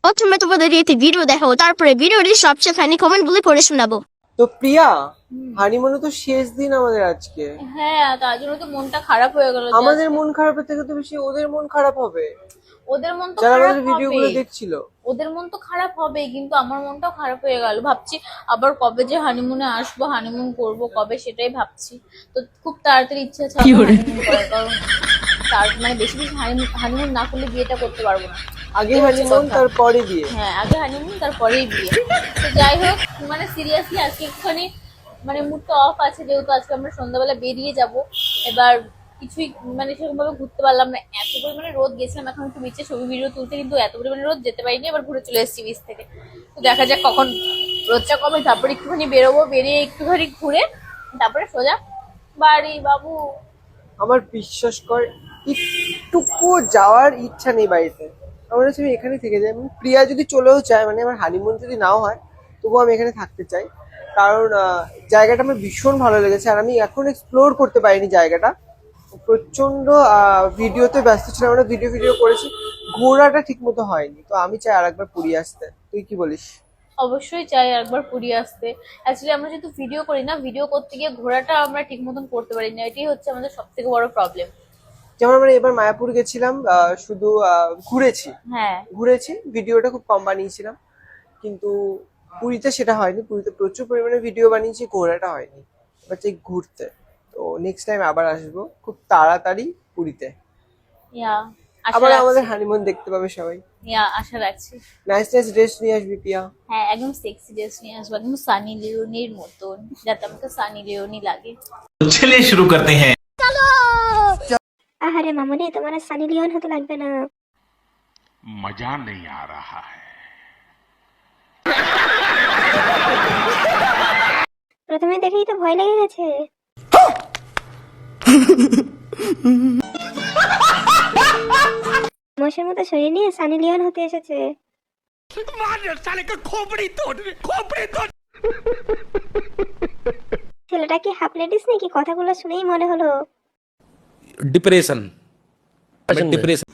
প্রথমে তোমাদের একটি ভিডিও দেখাবো, তারপরে ভিডিওটি সবচেয়ে ফানি কমেন্ট গুলি পড়ে শোনাবো। তো প্রিয়া, হানিমুনে তো শেষ দিন আমাদের আজকে। হ্যাঁ, তার জন্য তো মনটা খারাপ হয়ে গেল। আমাদের মন খারাপের থেকে তো বেশি ওদের মন খারাপ হবে, ওদের মন তো যারা খারাপ আমাদের ভিডিও গুলো হবে, দেখছিল। ওদের মন তো খারাপ হবে, কিন্তু আমার মনটাও খারাপ হয়ে গেল। ভাবছি আবার কবে যে হানিমুনে আসবো, হানিমুন করব কবে, সেটাই ভাবছি। তো খুব তাড়াতাড়ি ইচ্ছা আছে হানিমুন করার, কারণ তার মানে বেশি বেশি হানিমুন না করলে বিয়েটা করতে পারবো না। আগে হানিমুন তারপরে বিয়ে। হ্যাঁ, আগে হানিমুন তারপরেই বিয়ে। তো যাই হোক, মানে সিরিয়াসলি আজকে একটুখানি মানে মুডটা অফ আছে, যেহেতু আজকে আমরা সন্ধ্যাবেলা বেরিয়ে যাব। এবার কিছুই মানে সেরকম ভাবে ঘুরতে পারলাম না, এত পরিমাণে রোদ। গেছিলাম এখন একটু বিচে ছবি ভিডিও তুলতে, কিন্তু এত পরিমাণে রোদ যেতে পারিনি। এবার ঘুরে চলে এসেছি বিচ থেকে। তো দেখা যাক কখন রোদটা কমে, তারপরে একটুখানি বেরোবো, বেরিয়ে একটুখানি ঘুরে তারপরে সোজা বাড়ি। বাবু, আমার বিশ্বাস কর, একটুকু যাওয়ার ইচ্ছা নেই বাড়িতে। আমার হচ্ছে আমি এখানে থেকে যাই। প্রিয়া যদি চলেও যায়, মানে আমার হানিমুন যদি নাও হয়, তবুও আমি এখানে থাকতে চাই। কারণ জায়গাটা আমার ভীষণ ভালো লেগেছে, আর আমি এখন এক্সপ্লোর করতে পারিনি জায়গাটা। প্রচন্ড ভিডিওতে ব্যস্ত ছিলাম, আমরা ভিডিও ভিডিও করেছি, ঘোরাটা ঠিক মতো হয়নি। তো আমি চাই আরেকবার পুরী আসতে। তুই কি বলিস? অবশ্যই চাই একবার পুরী আসতে। অ্যাকচুয়ালি আমরা যেহেতু ভিডিও করি না, ভিডিও করতে গিয়ে ঘোরাটা আমরা ঠিক মতন করতে পারি না, এটাই হচ্ছে আমাদের সব থেকে বড় প্রবলেম। যেমন আমরা এবার মায়াপুর গেছিলাম, শুধু ঘুরেছি হ্যাঁ, ঘুরেছি, ভিডিওটা খুব কম বানিয়েছিলাম। কিন্তু পুরীতে সেটা হয়নি, পুরীতে প্রচুর পরিমাণে ভিডিও বানিয়েছি, ঘোরাটা হয়নি। এবার চাই ঘুরতে। তো নেক্সট টাইম আবার আসবো খুব তাড়াতাড়ি পুরীতে। ইয়া আশা আবার আমাদের রাখছি। হানিমুন দেখতে পাবে সবাই। ইয়া আশা রাখছি। নাইস নাইস ড্রেস নিয়ে আসবি প্রিয়া। হ্যাঁ, একদম সেক্সি ড্রেস নিয়ে আসবো, একদম সানি লিওনির মতন, যাতে আমাকে সানি লিওনি লাগে। चलिए शुरू करते हैं। আহারে মামুনি, তোমার আর সানি লিওন হতে লাগবে না। मजा नहीं आ रहा है। প্রথমে দেখেই তো ভয় লেগে গেছে। মোষের মতো শরীর নিয়ে সানি লিওন হতে এসেছে। ছেলেটা কি হাফ লেডিস নাকি? কথাগুলো শুনেই মনে হলো। Depression depression